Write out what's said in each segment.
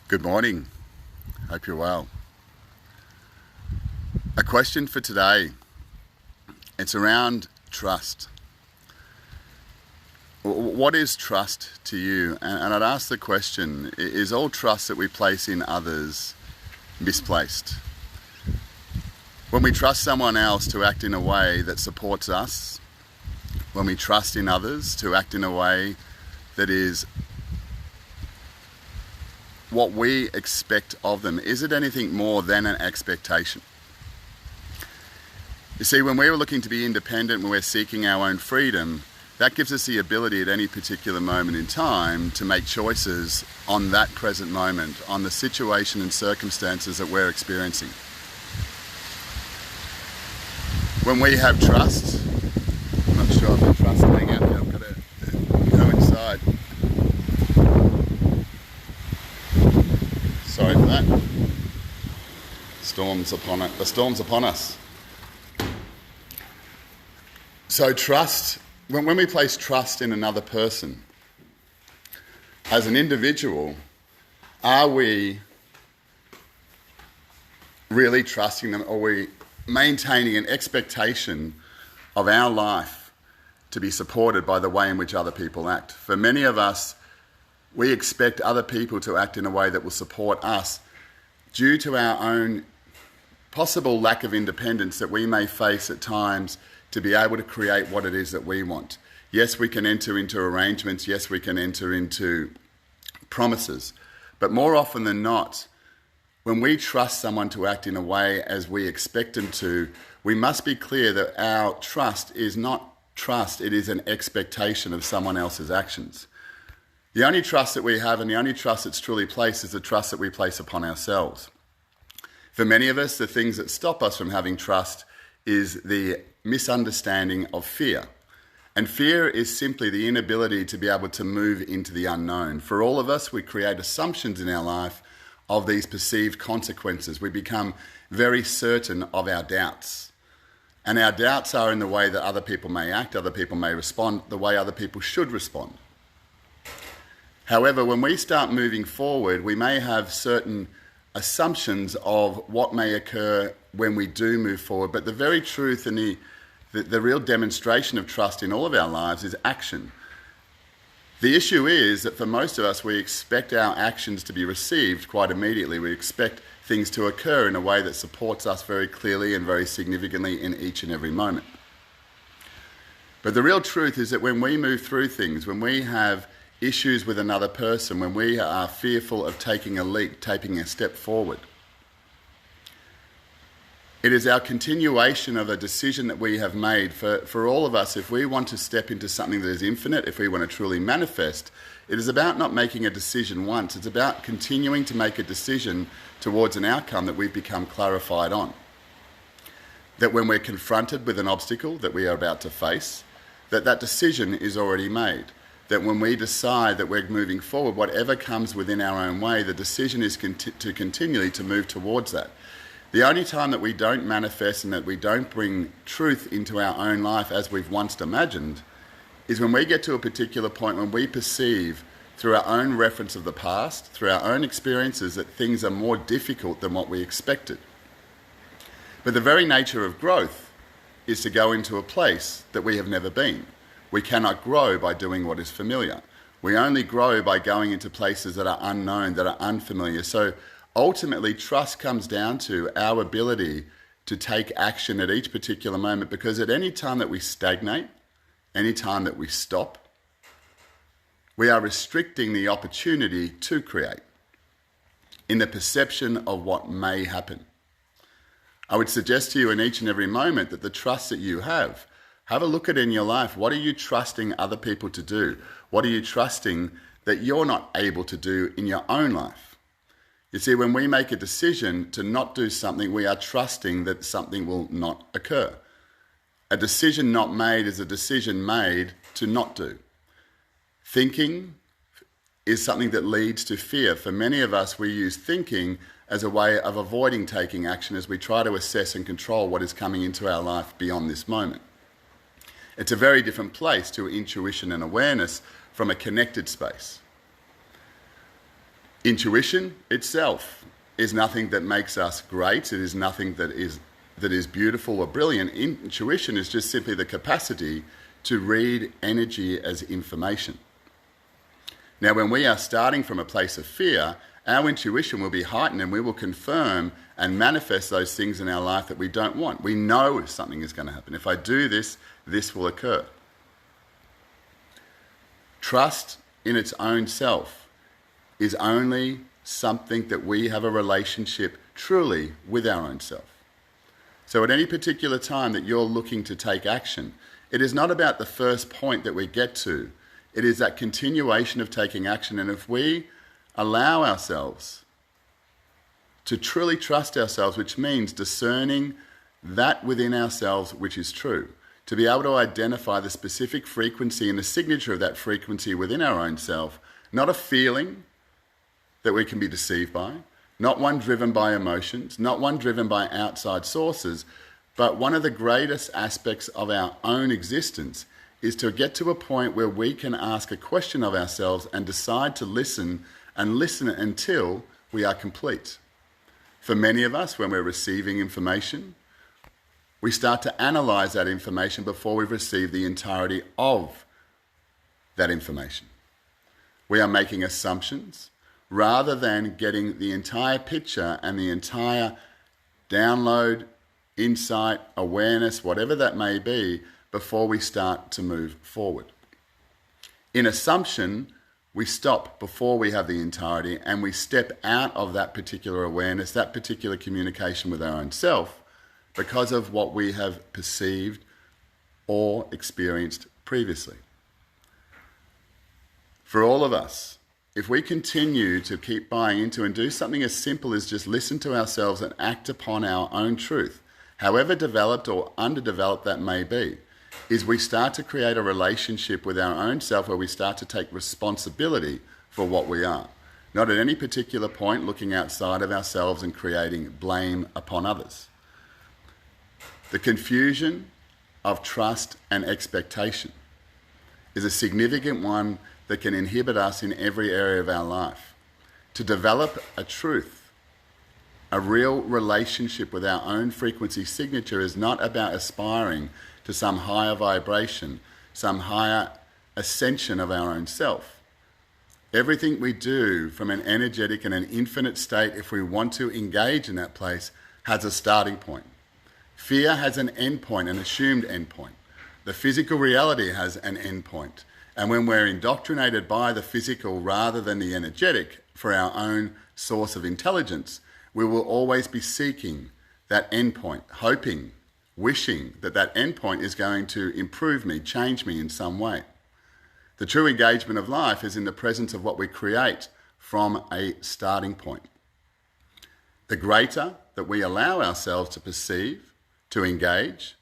Good morning. Hope you're well. A question for today. It's around trust. What is trust to you? And I'd ask the question, is all trust that we place in others misplaced? When we trust someone else to act in a way that supports us, when we trust in others to act in a way that is what we expect of them, is it anything more than an expectation? You see, when we're looking to be independent, when we're seeking our own freedom, that gives us the ability at any particular moment in time to make choices on that present moment, on the situation and circumstances that we're experiencing. When we have trust, I'm not sure if the trust thing out there, I've got to go inside. Sorry for that. The storm's upon us. So trust, when we place trust in another person, as an individual, are we really trusting them, or are we maintaining an expectation of our life to be supported by the way in which other people act? For many of us, we expect other people to act in a way that will support us due to our own possible lack of independence that we may face at times to be able to create what it is that we want. Yes, we can enter into arrangements. Yes, we can enter into promises. But more often than not, when we trust someone to act in a way as we expect them to, we must be clear that our trust is not trust, it is an expectation of someone else's actions. The only trust that we have, and the only trust that's truly placed, is the trust that we place upon ourselves. For many of us, the things that stop us from having trust is the misunderstanding of fear. And fear is simply the inability to be able to move into the unknown. For all of us, we create assumptions in our life of these perceived consequences. We become very certain of our doubts. And our doubts are in the way that other people may act, other people may respond, the way other people should respond. However, when we start moving forward, we may have certain assumptions of what may occur when we do move forward, but the very truth and the real demonstration of trust in all of our lives is action. The issue is that for most of us, we expect our actions to be received quite immediately. We expect things to occur in a way that supports us very clearly and very significantly in each and every moment. But the real truth is that when we move through things, when we have issues with another person, when we are fearful of taking a leap, taking a step forward, it is our continuation of a decision that we have made. For all of us, if we want to step into something that is infinite, if we want to truly manifest, it is about not making a decision once. It's about continuing to make a decision towards an outcome that we've become clarified on. That when we're confronted with an obstacle that we are about to face, that decision is already made. That when we decide that we're moving forward, whatever comes within our own way, the decision is to continually to move towards that. The only time that we don't manifest and that we don't bring truth into our own life as we've once imagined is when we get to a particular point when we perceive through our own reference of the past, through our own experiences, that things are more difficult than what we expected. But the very nature of growth is to go into a place that we have never been. We cannot grow by doing what is familiar. We only grow by going into places that are unknown, that are unfamiliar. So ultimately, trust comes down to our ability to take action at each particular moment, because at any time that we stagnate, any time that we stop, we are restricting the opportunity to create in the perception of what may happen. I would suggest to you in each and every moment that the trust that you have a look at in your life. What are you trusting other people to do? What are you trusting that you're not able to do in your own life? You see, when we make a decision to not do something, we are trusting that something will not occur. A decision not made is a decision made to not do. Thinking is something that leads to fear. For many of us, we use thinking as a way of avoiding taking action as we try to assess and control what is coming into our life beyond this moment. It's a very different place to intuition and awareness from a connected space. Intuition itself is nothing that makes us great. It is nothing that is beautiful or brilliant. Intuition is just simply the capacity to read energy as information. Now, when we are starting from a place of fear, our intuition will be heightened and we will confirm and manifest those things in our life that we don't want. We know if something is going to happen. If I do this, this will occur. Trust in its own self is only something that we have a relationship truly with our own self. So at any particular time that you're looking to take action, it is not about the first point that we get to. It is that continuation of taking action. And if we allow ourselves to truly trust ourselves, which means discerning that within ourselves which is true, to be able to identify the specific frequency and the signature of that frequency within our own self, not a feeling that we can be deceived by, not one driven by emotions, not one driven by outside sources, but one of the greatest aspects of our own existence is to get to a point where we can ask a question of ourselves and decide to listen and listen until we are complete. For many of us, when we're receiving information, we start to analyze that information before we've received the entirety of that information. We are making assumptions rather than getting the entire picture and the entire download, insight, awareness, whatever that may be, before we start to move forward. In assumption, we stop before we have the entirety and we step out of that particular awareness, that particular communication with our own self, because of what we have perceived or experienced previously. For all of us, if we continue to keep buying into and do something as simple as just listen to ourselves and act upon our own truth, however developed or underdeveloped that may be, is we start to create a relationship with our own self where we start to take responsibility for what we are. Not at any particular point looking outside of ourselves and creating blame upon others. The confusion of trust and expectation is a significant one that can inhibit us in every area of our life. To develop a truth, a real relationship with our own frequency signature is not about aspiring to some higher vibration, some higher ascension of our own self. Everything we do from an energetic and an infinite state, if we want to engage in that place, has a starting point. Fear has an end point, an assumed end point. The physical reality has an end point. And when we're indoctrinated by the physical rather than the energetic for our own source of intelligence, we will always be seeking that end point, hoping, wishing that that end point is going to improve me, change me in some way. The true engagement of life is in the presence of what we create from a starting point. The greater that we allow ourselves to perceive, to engage,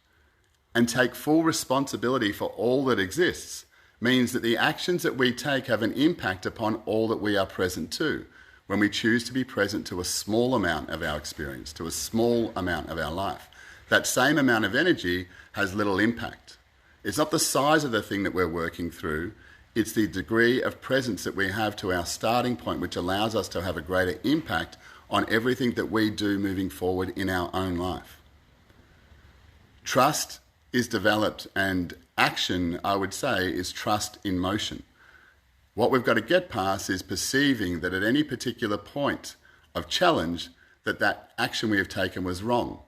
and take full responsibility for all that exists, means that the actions that we take have an impact upon all that we are present to. When we choose to be present to a small amount of our experience, to a small amount of our life, that same amount of energy has little impact. It's not the size of the thing that we're working through, it's the degree of presence that we have to our starting point, which allows us to have a greater impact on everything that we do moving forward in our own life. Trust is developed, and action, I would say, is trust in motion. What we've got to get past is perceiving that at any particular point of challenge, that action we have taken was wrong.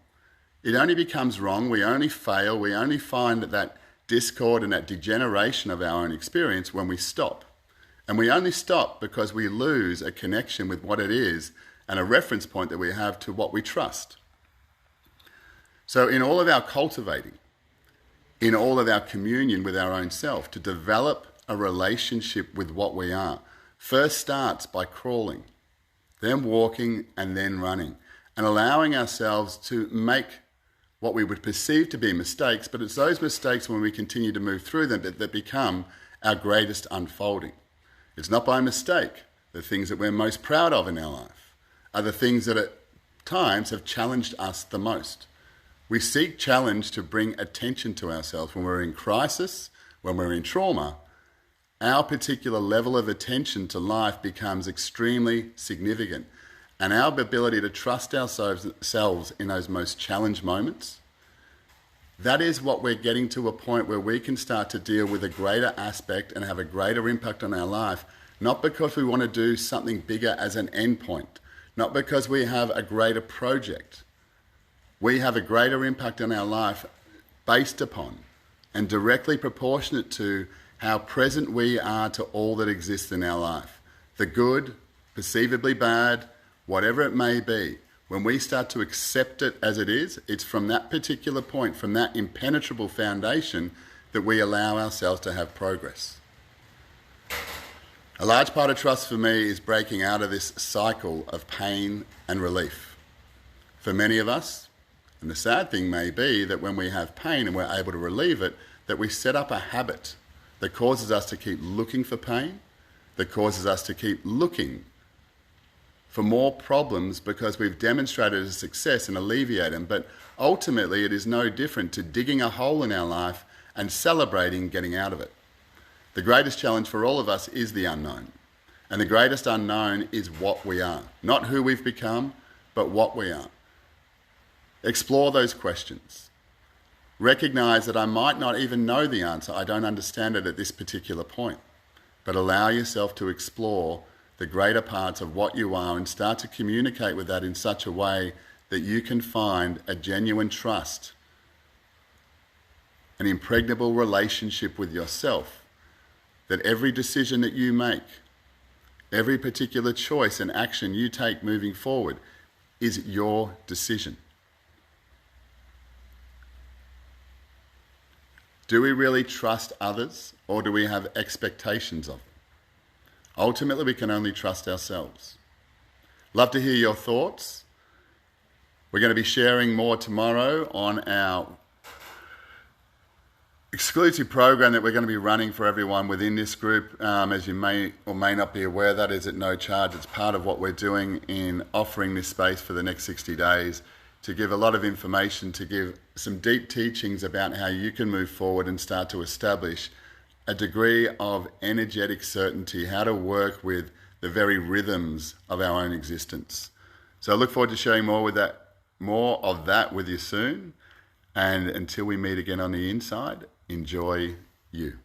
It only becomes wrong, we only fail, we only find that discord and that degeneration of our own experience when we stop. And we only stop because we lose a connection with what it is and a reference point that we have to what we trust. So in all of our cultivating, in all of our communion with our own self, to develop a relationship with what we are, first starts by crawling, then walking, and then running, and allowing ourselves to make what we would perceive to be mistakes, but it's those mistakes when we continue to move through them that become our greatest unfolding. It's not by mistake. The things that we're most proud of in our life are the things that at times have challenged us the most. We seek challenge to bring attention to ourselves when we're in crisis, when we're in trauma. our particular level of attention to life becomes extremely significant. And our ability to trust ourselves in those most challenged moments, that is what we're getting to a point where we can start to deal with a greater aspect and have a greater impact on our life, not because we want to do something bigger as an end point, not because we have a greater project. We have a greater impact on our life based upon and directly proportionate to how present we are to all that exists in our life. The good, perceivably bad, whatever it may be. When we start to accept it as it is, it's from that particular point, from that impenetrable foundation, that we allow ourselves to have progress. A large part of trust for me is breaking out of this cycle of pain and relief. For many of us, and the sad thing may be that when we have pain and we're able to relieve it, that we set up a habit that causes us to keep looking for pain, that causes us to keep looking for more problems because we've demonstrated a success and alleviate them. But ultimately, it is no different to digging a hole in our life and celebrating getting out of it. The greatest challenge for all of us is the unknown. And the greatest unknown is what we are. Not who we've become, but what we are. Explore those questions. Recognize that I might not even know the answer. I don't understand it at this particular point. But allow yourself to explore the greater parts of what you are and start to communicate with that in such a way that you can find a genuine trust, an impregnable relationship with yourself, that every decision that you make, every particular choice and action you take moving forward is your decision. Do we really trust others, or do we have expectations of them? Ultimately, we can only trust ourselves. Love to hear your thoughts. We're going to be sharing more tomorrow on our exclusive program that we're going to be running for everyone within this group. As you may or may not be aware, that is at no charge. It's part of what we're doing in offering this space for the next 60 days to give a lot of information, to give some deep teachings about how you can move forward and start to establish a degree of energetic certainty, how to work with the very rhythms of our own existence. So I look forward to sharing more of that with you soon. And until we meet again on the inside, enjoy you.